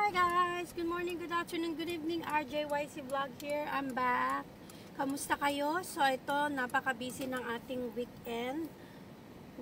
Hi guys! Good morning, good afternoon, good evening. RJYC Vlog here. I'm back. Kamusta kayo? So ito, napaka-busy ng ating weekend.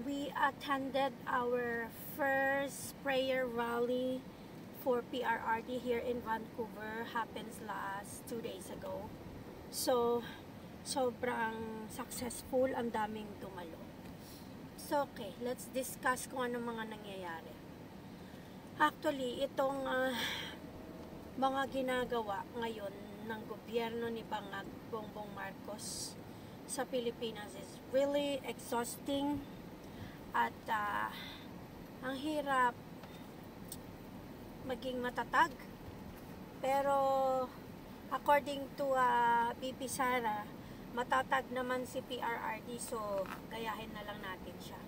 We attended our first prayer rally for PRRD here in Vancouver. Happens last 2 days ago. So, sobrang successful. Ang daming dumalo. So, okay. Let's discuss kung ano mga nangyayari. Actually, itong mga ginagawa ngayon ng gobyerno ni Bongbong Marcos sa Pilipinas is really exhausting at ang hirap maging matatag. Pero according to BP Sara, matatag naman si PRRD, so gayahin na lang natin siya.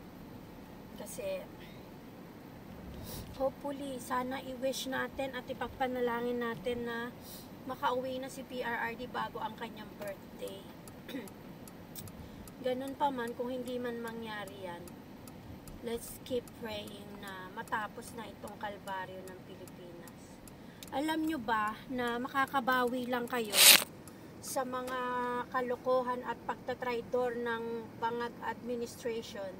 Kasi hopefully, sana i-wish natin at ipagpanalangin natin na makauwi na si PRRD bago ang kanyang birthday. Ganun pa man, kung hindi man mangyari yan, let's keep praying na matapos na itong kalbaryo ng Pilipinas. Alam nyo ba na makakabawi lang kayo sa mga kalokohan at pagtatraidor ng Bangag administration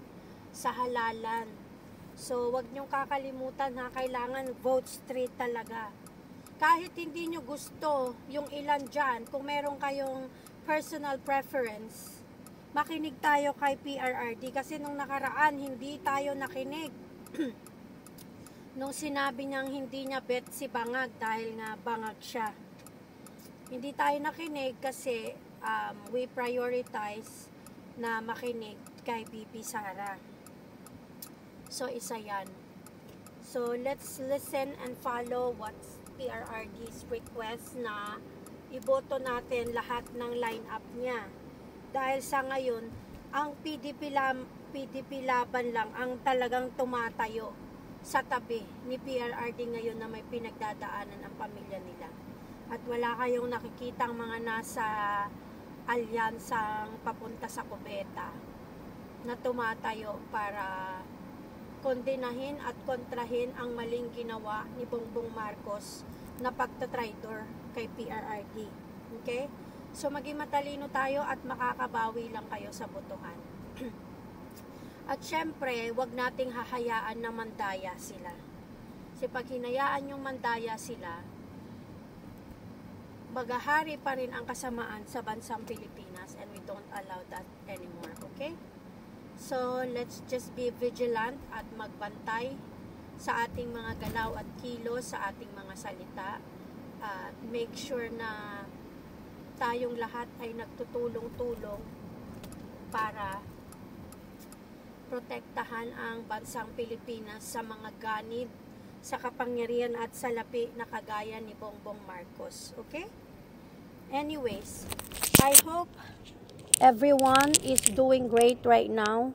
sa halalan? So, wag niyong kakalimutan na kailangan vote straight talaga. Kahit hindi niyo gusto yung ilan dyan, kung meron kayong personal preference, makinig tayo kay PRRD. Kasi nung nakaraan, hindi tayo nakinig. Nung sinabi niyang hindi niya bet si Bangag dahil nga Bangag siya. Hindi tayo nakinig kasi we prioritize na makinig kay BP Sara. So, isa yan. So, let's listen and follow what's PRRD's request na iboto natin lahat ng line-up niya. Dahil sa ngayon, ang PDP laban lang ang talagang tumatayo sa tabi ni PRRD ngayon na may pinagdadaanan ang pamilya nila. At wala kayong nakikitang mga nasa alyansang papunta sa kubeta na tumatayo para kondenahin at kontrahin ang maling ginawa ni Bongbong Marcos na pagtatraidor kay PRRD. Okay? So, maging matalino tayo at makakabawi lang kayo sa botohan. At syempre, wag nating hahayaan na mandaya sila. Kasi pag hinayaan yung mandaya sila, maghahari pa rin ang kasamaan sa bansang Pilipinas, and we don't allow that anymore. Okay? So, let's just be vigilant at magbantay sa ating mga galaw at kilos, sa ating mga salita. At make sure na tayong lahat ay nagtutulong-tulong para protektahan ang bansang Pilipinas sa mga ganid, sa kapangyarihan at salapi na kagaya ni Bongbong Marcos. Okay? Anyways, I hope everyone is doing great right now.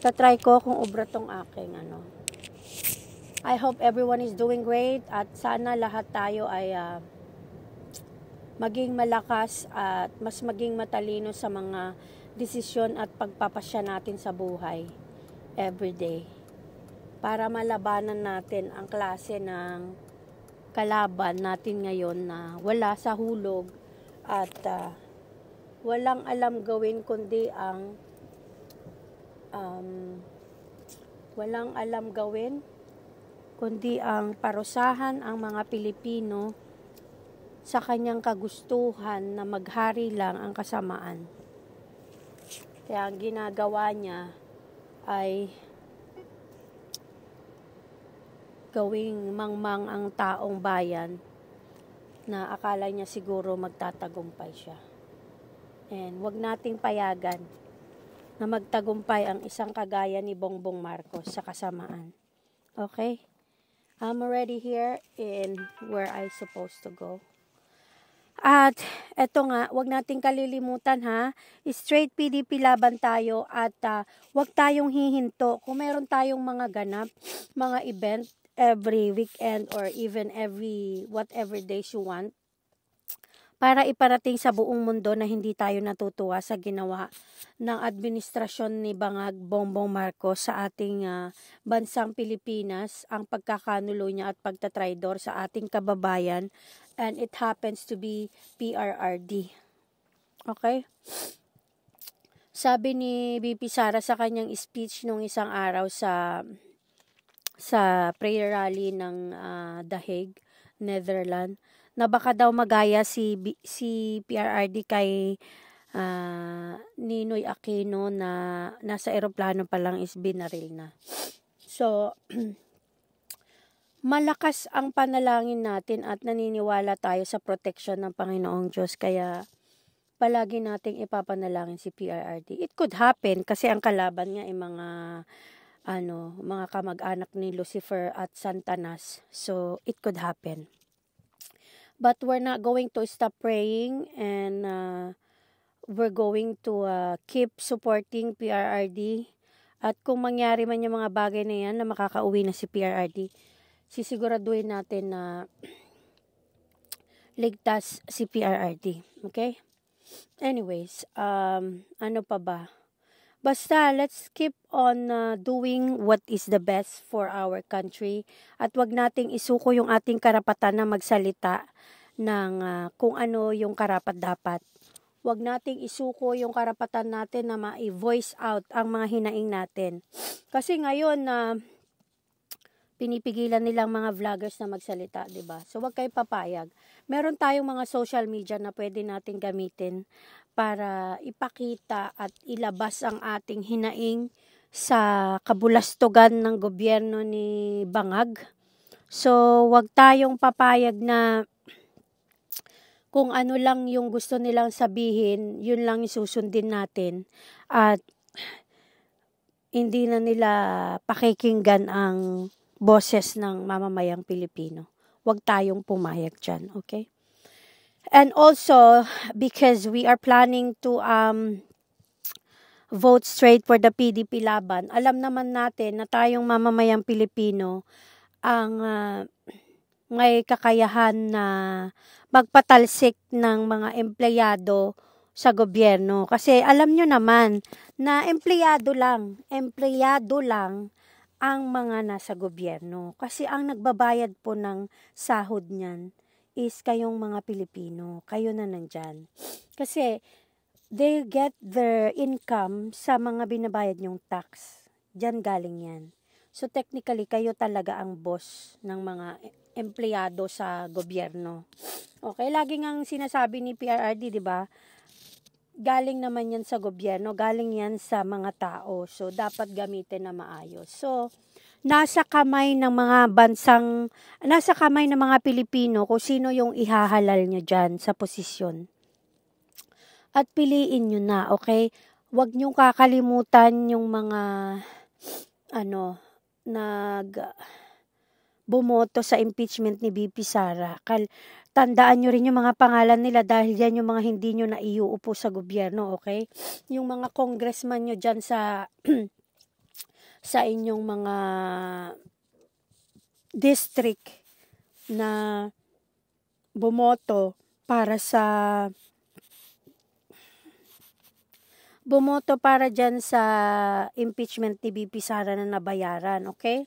Tatry ko kung ubra tong aking I hope everyone is doing great at sana lahat tayo ay maging malakas at mas maging matalino sa mga desisyon at pagpapasya natin sa buhay everyday. Para malabanan natin ang klase ng kalaban natin ngayon na wala sa hulog at walang alam gawin kundi ang parusahan ang mga Pilipino sa kanyang kagustuhan na maghari lang ang kasamaan. Kaya ang ginagawa niya ay gawing mangmang ang taong bayan na akala niya siguro magtatagumpay siya. And wag nating payagan na magtagumpay ang isang kagaya ni Bongbong Marcos sa kasamaan. Okay? I'm already here in where I supposed to go. At eto nga, wag nating kalilimutan ha, straight PDP laban tayo at wag tayong hihinto. Kung meron tayong mga ganap, mga event every weekend or even every whatever days you want, para iparating sa buong mundo na hindi tayo natutuwa sa ginawa ng administrasyon ni Bangag Bongbong Marcos sa ating bansang Pilipinas, ang pagkakanulo niya at pagtatraidor sa ating kababayan, and it happens to be PRRD. Okay? Sabi ni BP Sara sa kanyang speech nung isang araw sa prayer rally ng The Hague, Netherlands, na baka daw magaya si PRRD kay Ninoy Aquino na nasa eroplano pa lang is binaril na. So, malakas ang panalangin natin at naniniwala tayo sa protection ng Panginoong Diyos, kaya palagi nating ipapanalangin si PRRD. It could happen kasi ang kalaban niya ay mga kamag-anak ni Lucifer at Satanas. So, it could happen. But we're not going to stop praying, and we're going to keep supporting PRRD. At kung mangyari man yung mga bagay na yan na makakauwi na si PRRD, sisiguraduhin natin na ligtas si PRRD. Okay? Anyways, ano pa ba? Basta, let's keep on doing what is the best for our country, at wag nating isuko yung ating karapatan na magsalita ng kung ano yung karapat-dapat. Wag nating isuko yung karapatan natin na ma-voice out ang mga hinaing natin. Kasi ngayon pinipigilan nilang mga vloggers na magsalita, 'di ba? So wag kayo papayag. Meron tayong mga social media na pwede nating gamitin para ipakita at ilabas ang ating hinaing sa kabulastugan ng gobyerno ni Bangag. So wag tayong papayag na kung ano lang yung gusto nilang sabihin, yun lang isusundin natin, at hindi na nila pakikinggan ang boses ng mamamayang Pilipino. Huwag tayong pumayag dyan, okay? And also, because we are planning to vote straight for the PDP laban, alam naman natin na tayong mamamayang Pilipino ang may kakayahan na magpatalsik ng mga empleyado sa gobyerno. Kasi alam nyo naman na empleyado lang ang mga nasa gobyerno. Kasi ang nagbabayad po ng sahod niyan is kayong mga Pilipino. Kayo na nandyan. Kasi they get their income sa mga binabayad nyong tax. Diyan galing yan. So technically, kayo talaga ang boss ng mga empleyado sa gobyerno. Okay, lagi ngang sinasabi ni PRRD, di ba? Galing naman yan sa gobyerno, galing yan sa mga tao. So, dapat gamitin na maayos. So, nasa kamay ng mga Pilipino kung sino yung ihahalal nyo dyan sa posisyon. At piliin nyo na, okay? Huwag nyo kakalimutan yung mga, bumoto sa impeachment ni BP Sara. Tandaan nyo rin yung mga pangalan nila dahil yan yung mga hindi nyo na iuupo sa gobyerno, okay? Yung mga congressman nyo dyan sa sa inyong mga district na bumoto dyan sa impeachment ni BP Sara na nabayaran, okay?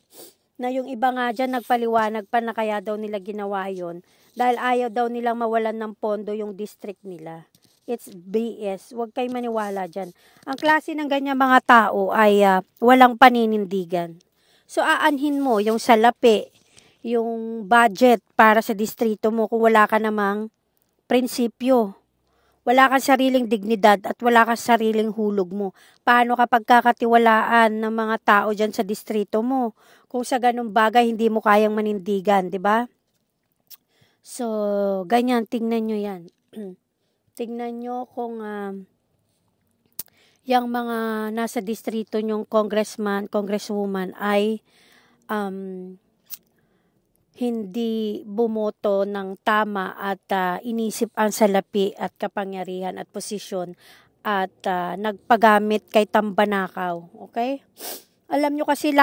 Na yung iba nga dyan nagpaliwanag pa na kaya daw nila ginawa yun dahil ayaw daw nilang mawalan ng pondo yung district nila. It's BS. Huwag kayo maniwala dyan. Ang klase ng ganyan mga tao ay walang paninindigan. So aanhin mo yung salapi, yung budget para sa distrito mo kung wala ka namang prinsipyo. Wala kang sariling dignidad at wala kang sariling hulog mo. Paano kapag kakatiwalaan ng mga tao dyan sa distrito mo? Kung sa ganung bagay hindi mo kayang manindigan, di ba? So, ganyan, tingnan nyo yan. Tingnan nyo kung yung mga nasa distrito nyong congressman, congresswoman ay hindi bumoto ng tama at inisip ang salapi at kapangyarihan at posisyon at nagpagamit kay tambanakaw. Okay? Alam nyo kasi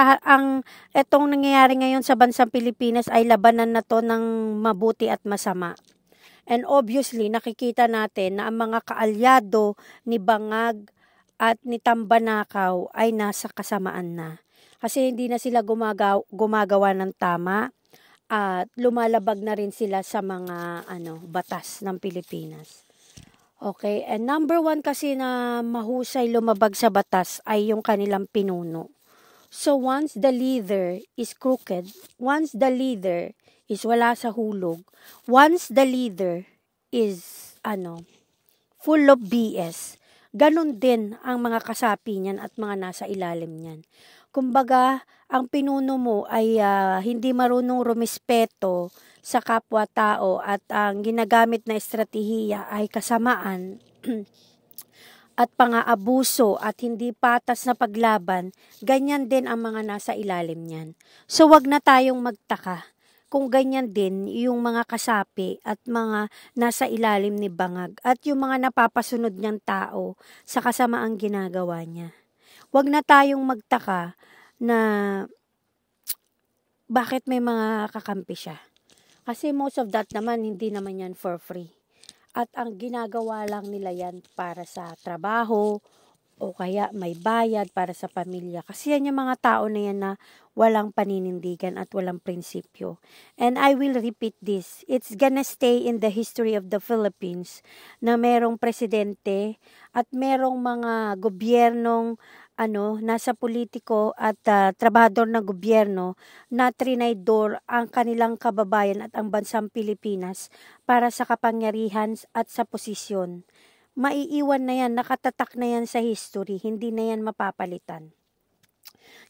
etong nangyayari ngayon sa bansang Pilipinas ay labanan na to ng mabuti at masama. And obviously, nakikita natin na ang mga kaalyado ni Bangag at ni Tambanakaw ay nasa kasamaan na. Kasi hindi na sila gumagawa ng tama at lumalabag na rin sila sa mga batas ng Pilipinas. Okay, and number 1 kasi na mahusay lumabag sa batas ay yung kanilang pinuno. So once the leader is crooked, once the leader is wala sa hulog, once the leader is full of BS, ganun din ang mga kasapi niyan at mga nasa ilalim niyan. Kumbaga, ang pinuno mo ay hindi marunong rumispeto sa kapwa-tao at ang ginagamit na estratehiya ay kasamaan at pang-aabuso at hindi patas na paglaban, ganyan din ang mga nasa ilalim niyan. So wag na tayong magtaka kung ganyan din yung mga kasapi at mga nasa ilalim ni Bangag at yung mga napapasunod niyang tao sa kasamaang ginagawa niya. Wag na tayong magtaka na bakit may mga kakampi siya. Kasi most of that naman, hindi naman yan for free. At ang ginagawa lang nila yan para sa trabaho o kaya may bayad para sa pamilya. Kasi yan yung mga tao na yan na walang paninindigan at walang prinsipyo. And I will repeat this. It's gonna stay in the history of the Philippines na merong presidente at merong mga gobyernong nasa politiko at trabahador ng gobyerno na trinaydor ang kanilang kababayan at ang bansang Pilipinas para sa kapangyarihan at sa posisyon. Maiiwan na yan, nakatatak na yan sa history, hindi na yan mapapalitan.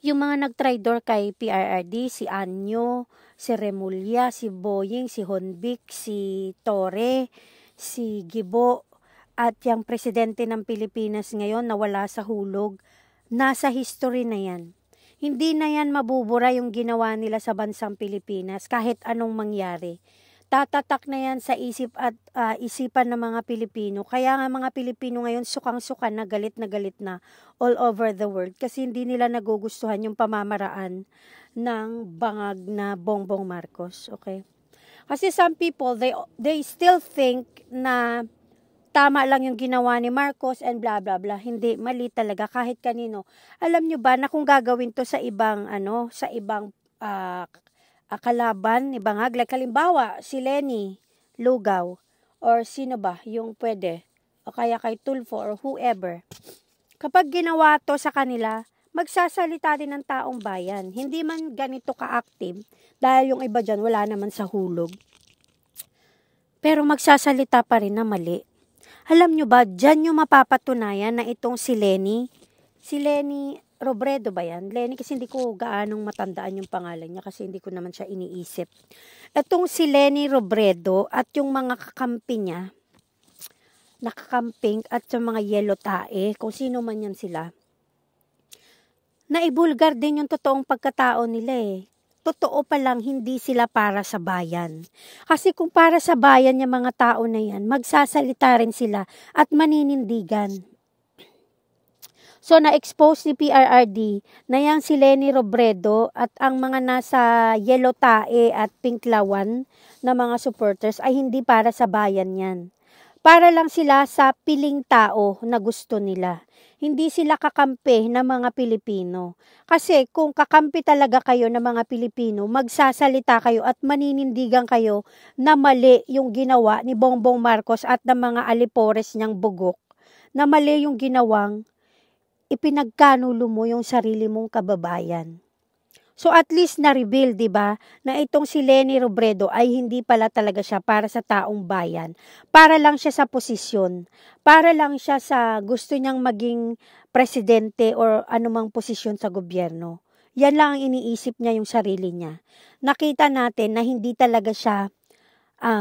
Yung mga nagtraidor kay PRRD, si Anyo, si Remulla, si Boying, si Honvic, si Torre, si Gibo, at yung presidente ng Pilipinas ngayon na wala sa hulog, nasa history na yan. Hindi na yan mabubura yung ginawa nila sa bansang Pilipinas kahit anong mangyari. Tatatak na yan sa isip at isipan ng mga Pilipino. Kaya nga mga Pilipino ngayon sukang-suka na galit na all over the world kasi hindi nila nagugustuhan yung pamamaraan ng Bangag na Bongbong Marcos. Okay? Kasi some people, they still think na tama lang yung ginawa ni Marcos and blah blah blah. Hindi, mali talaga kahit kanino. Alam nyo ba na kung gagawin to sa ibang kalaban ni Bangag, like halimbawa si Leni Lugaw or sino ba yung pwede o kaya kay Tulfo or whoever, kapag ginawa to sa kanila, magsasalita din ng taong bayan. Hindi man ganito ka-active dahil yung iba dyan wala naman sa hulog, pero magsasalita pa rin na mali. Alam nyo ba, dyan yung mapapatunayan na itong si Leni Robredo ba yan? Leni, kasi hindi ko gaanong matandaan yung pangalan niya kasi hindi ko naman siya iniisip. Itong si Leni Robredo at yung mga kakampi niya, nakakamping at yung mga yellow tae, kung sino man yan sila, naibulgar din yung totoong pagkatao nila eh. Totoo pa lang, hindi sila para sa bayan. Kasi kung para sa bayan yung mga tao na yan, magsasalita rin sila at maninindigan. So, na-expose ni PRRD na yang si Leni Robredo at ang mga nasa yellow tae at pink lawan na mga supporters ay hindi para sa bayan yan. Para lang sila sa piling tao na gusto nila. Hindi sila kakampi ng mga Pilipino. Kasi kung kakampi talaga kayo ng mga Pilipino, magsasalita kayo at maninindigan kayo na mali yung ginawa ni Bongbong Marcos at ng mga alipores niyang bugok. Na mali yung ginawang ipinagkanulo mo yung sarili mong kababayan. So at least na-reveal, 'di ba, na itong si Leni Robredo ay hindi pala talaga siya para sa taong bayan. Para lang siya sa posisyon. Para lang siya sa gusto niyang maging presidente or anumang posisyon sa gobyerno. Yan lang ang iniisip niya, yung sarili niya. Nakita natin na hindi talaga siya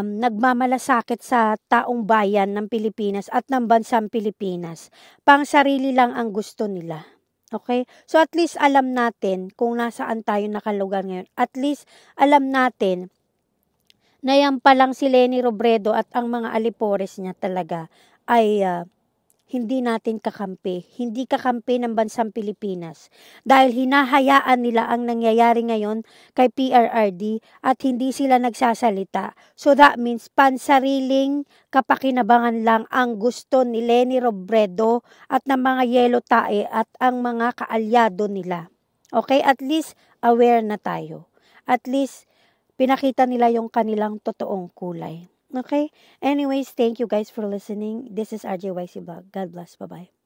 nagmamalasakit sa taong bayan ng Pilipinas at ng bansang Pilipinas. Pang sarili lang ang gusto nila. Okay? So at least alam natin kung nasaan tayo nakalugar ngayon. At least alam natin na yan palang si Leni Robredo at ang mga alipores niya talaga ay hindi natin kakampi. Hindi kakampi ng bansang Pilipinas. Dahil hinahayaan nila ang nangyayari ngayon kay PRRD at hindi sila nagsasalita. So that means pansariling kapakinabangan lang ang gusto ni Leni Robredo at ng mga yelo tae at ang mga kaalyado nila. Okay? At least aware na tayo. At least pinakita nila yung kanilang totoong kulay. Okay? Anyways, thank you guys for listening. This is RJYC Vlog. God bless. Bye-bye.